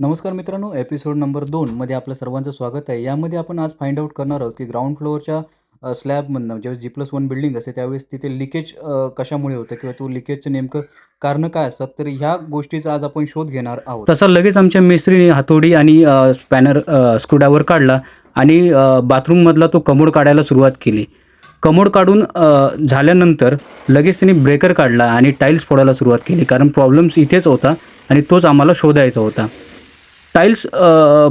नमस्कार मित्रांनो, episode number 2 मध्ये आपलं सर्वांचं स्वागत आहे. यामध्ये आपण आज फाइंड आउट करणार आहोत, की ग्राउंड फ्लोअरच्या स्लॅबमधनं ज्यावेळेस G+1 बिल्डिंग असते, त्यावेळेस तिथे लीकेज कशामुळे होतं किंवा तो लीकेजचं नेमकं कारणं काय असतात? तर ह्या गोष्टीचा आज आपण शोध घेणार आहोत. तसा लगेच आमच्या मिस्त्रीने हातोडी आणि स्पॅनर स्क्रूड्रायव्हर काढला आणि बाथरूममधला तो कमोड काढायला सुरुवात केली. कमोड काढून झाल्यानंतर लगेच त्यांनी ब्रेकर काढला आणि टाईल्स फोडायला सुरुवात केली, कारण प्रॉब्लेम्स इथेच होता आणि तोच आम्हाला शोधायचा होता. टाईल्स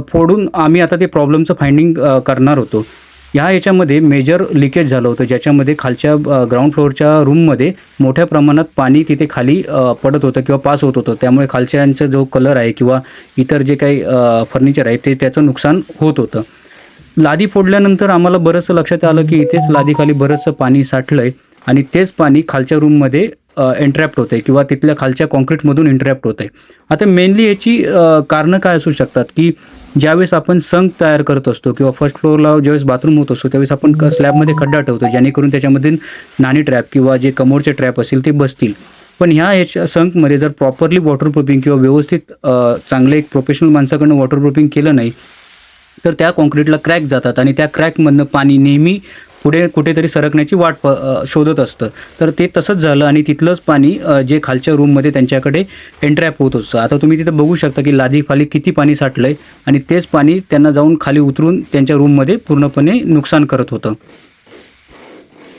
फोडून आम्ही आता ते प्रॉब्लेमचं फाइंडिंग करणार होतो. ह्याच्यामध्ये मेजर लिकेज झालं होतं, ज्याच्यामध्ये खालच्या ग्राउंड फ्लोअरच्या रूममध्ये मोठ्या प्रमाणात पाणी तिथे खाली पडत होतं किंवा पास होत होतं. त्यामुळे खालच्यांचा जो कलर आहे किंवा इतर जे काही फर्निचर आहे ते त्याचं नुकसान होत होतं. लादी फोडल्यानंतर आम्हाला बरंचसं लक्षात आलं की इथेच लादीखाली बरंचसं पाणी साठलं आहे आणि तेच पाणी खालच्या रूममध्ये एन्ट्रॅप्ट होतं आहे किंवा तिथल्या खालच्या कॉन्क्रीटमधून एन्ट्रॅप्ट होतं आहे. आता मेनली याची कारणं काय असू शकतात, की ज्यावेळेस आपण संक तयार करत असतो किंवा फर्स्ट फ्लोअरला ज्यावेळेस बाथरूम होत असतो, त्यावेळेस आपण स्लॅबमध्ये खड्डा ठेवतो, जेणेकरून त्याच्यामध्ये नाणी ट्रॅप किंवा जे कमोडचे ट्रॅप असतील ते बसतील. पण ह्याच्या संकमध्ये जर प्रॉपरली वॉटरप्रूफिंग किंवा व्यवस्थित चांगलं एक प्रोफेशनल माणसाकडनं वॉटरप्रूफिंग केलं नाही, तर त्या कॉन्क्रीटला क्रॅक जातात आणि त्या क्रॅकमधनं पाणी नेहमी पुढे कुठेतरी सरकण्याची वाट शोधत असतं. तर ते तसंच झालं आणि तिथलंच पाणी जे खालच्या रूममध्ये त्यांच्याकडे एन्ट्रॅप होत असतं. आता तुम्ही तिथं बघू शकता की लादीखाली किती पाणी साठलं आहे आणि तेच पाणी त्यांना जाऊन खाली उतरून त्यांच्या रूममध्ये पूर्णपणे नुकसान करत होतं.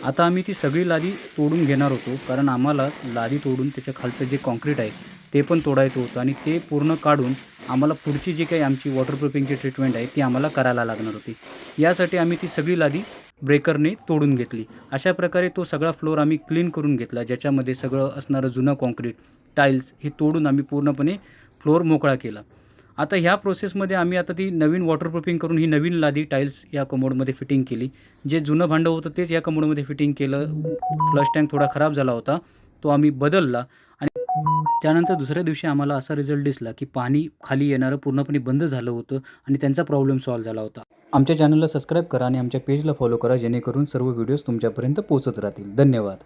आता आम्ही ती सगळी लादी तोडून घेणार होतो, कारण आम्हाला लादी तोडून त्याच्या खालचं जे कॉन्क्रीट आहे ते पण तोडायचं होतं आणि ते पूर्ण काढून आम्हाला पुढची जी काही आमची वॉटरप्रूफिंगची ट्रीटमेंट आहे ती आम्हाला करायला लागणार होती. यासाठी आम्ही ती सगळी लादी ब्रेकरने तोडून घेतली. अशा प्रकारे तो सगळा फ्लोअर आम्ही क्लीन करून घेतला, ज्याच्यामध्ये सगळं असणारं जुनं कॉन्क्रीट, टाईल्स हे तोडून आम्ही पूर्णपणे फ्लोअर मोकळा केला. आता ह्या प्रोसेसमध्ये आम्ही आता ती नवीन वॉटरप्रूफिंग करून ही नवीन लादी टाईल्स या कमोडमध्ये फिटिंग केली. जे जुनं भांडं होतं तेच या कमोडमध्ये फिटिंग केलं. फ्लश टँक थोडा खराब झाला होता, तो आम्ही बदलला आणि त्यानंतर दुसऱ्या दिवशी आम्हाला असा रिझल्ट दिसला की पाणी खाली येणारं पूर्णपणे बंद झालं होतं आणि त्यांचा प्रॉब्लेम सॉल्व्ह झाला होता. आमच्या चॅनलला सबस्क्राईब करा आणि आमच्या पेजला फॉलो करा, जेणेकरून सर्व व्हिडिओज तुमच्यापर्यंत पोहोचत राहतील. धन्यवाद.